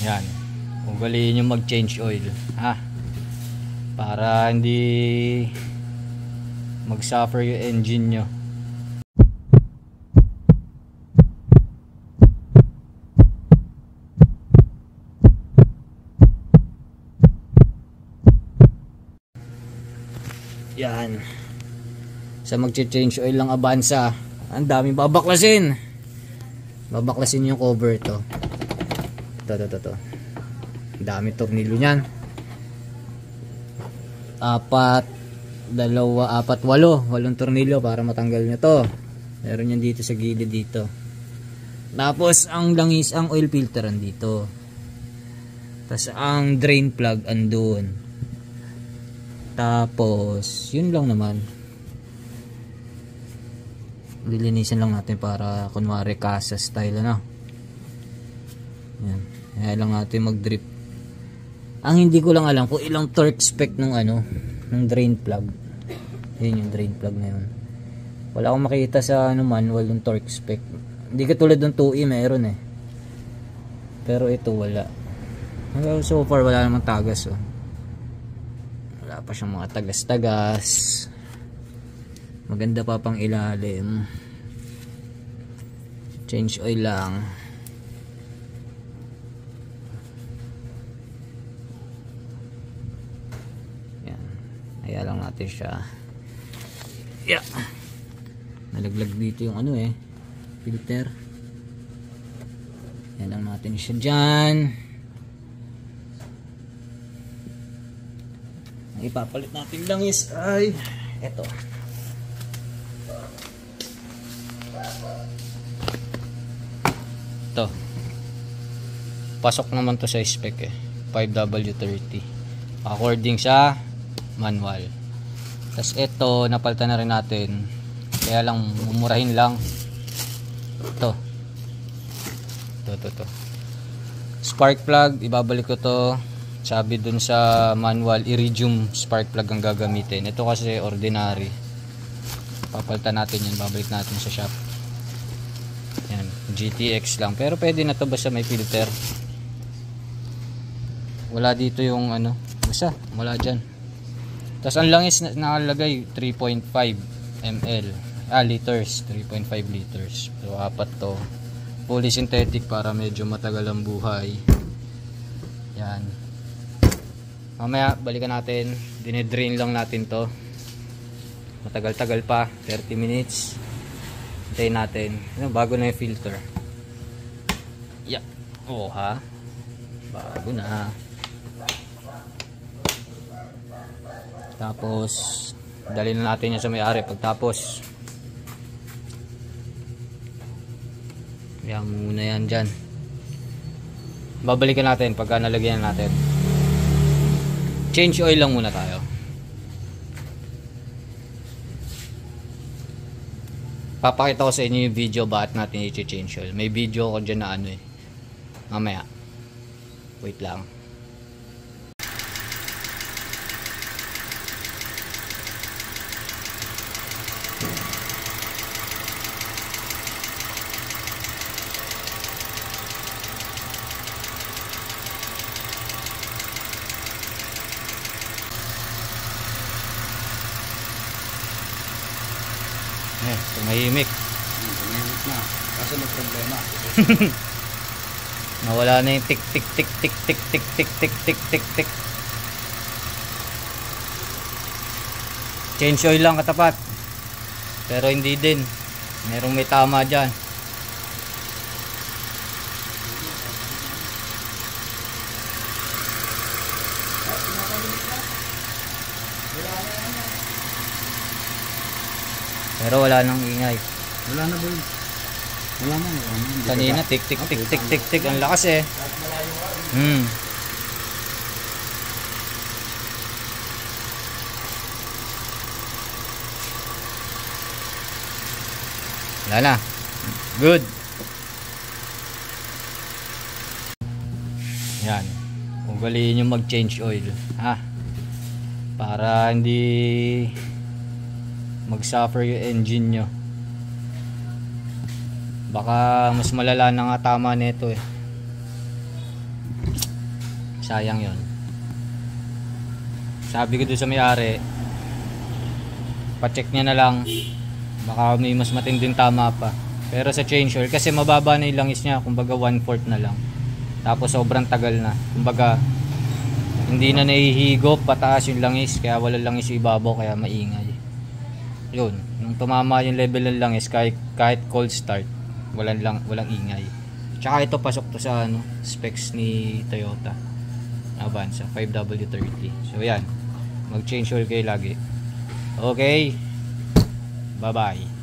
Yan. Ugaliin nyo mag-change oil, ha? Para hindi mag-suffer yung engine nyo. Yan. Sa mag-change oil lang Avanza, ang daming babaklasin. Babaklasin yung cover to. Ito. Ang dami tornilyo niyan. 8 tornilyo para matanggal nyo to. Meron yan dito sa gilid dito. Tapos ang langis, ang oil filter andito. Tapos ang drain plug andun. Tapos yun lang naman. Lilinisan lang natin para kunwari casa style, ano. Yan. Kaya lang natin mag drip. Ang hindi ko lang alam kung ilang torque spec nung ng drain plug. Yun yung drain plug na yun. Wala akong makita sa manual yung torque spec. Hindi katulad ng 2E meron eh. Pero ito wala. So far wala namang tagas, oh. Wala pa siyang mga tagas-tagas. Maganda pa pang ilalim. Change oil lang. Yan. Kaya lang natin siya. Yeah. Nalaglag dito yung filter. Yan lang natin siya dyan. Ang ipapalit natin lang is eto. Ito. Pasok naman to sa spec 5W30 according sa manual. Tapos ito napalitan na rin natin, kaya lang mumurahin lang. Ito spark plug, ibabalik ko to. Sabi dun sa manual, iridium spark plug ang gagamitin. Ito kasi ordinary, papalitan natin yan, babalik natin sa shop. Yan, GTX lang, pero pwede na to basta may filter. Wala dito yung basta wala dyan. Tapos ang langis nakalagay 3.5 ml liters, 3.5 liters. So 4 to, fully synthetic para medyo matagal ang buhay. Yan, mamaya balikan natin, dinidrain lang natin to. Matagal-tagal pa, 30 minutes. Hintayin natin. Bago na yung filter. Yeah. Oh ha, bago na. Tapos dalhin na natin yan sa may-ari. Pagtapos yan muna yan dyan. Babalikan natin pagka nalagyan natin. Change oil lang muna tayo. Papakita ko sa inyo yung video bakit natin i-change oil. May video ko dyan na mamaya. Wait lang. Tumahimik. Tumahimik na. Kaso may problema. Nawala na yung tik tik tik tik tik tik tik tik tik tik tik. Change oil lang katapat. Pero hindi din. Merong may tama dyan. Pero wala nang ingay. Wala na ba yun? Wala na. Kanina tik tik tik tik tik tik. Ang lakas Wala na. Good. Yan. Ugaliin nyo mag-change oil, ha? Para hindi mag-suffer yung engine nyo. Baka mas malala na nga tama nito sayang yon. Sabi ko doon sa may-ari, pa-check niya na lang, baka may mas matinding tama pa. Pero sa change oil, kasi mababa na yung langis niya, kumbaga 1/4 na lang. Tapos sobrang tagal na, kumbaga hindi na nahihigop pataas yung langis, kaya wala langis yung ibabaw, kaya maingay. Yun, nung tumama yung level ng langis, kahit cold start, walang ingay. Tsaka ito pasok to sa specs ni Toyota Avanza 5W30. So yan, mag change oil kayo lagi. Okay, bye bye.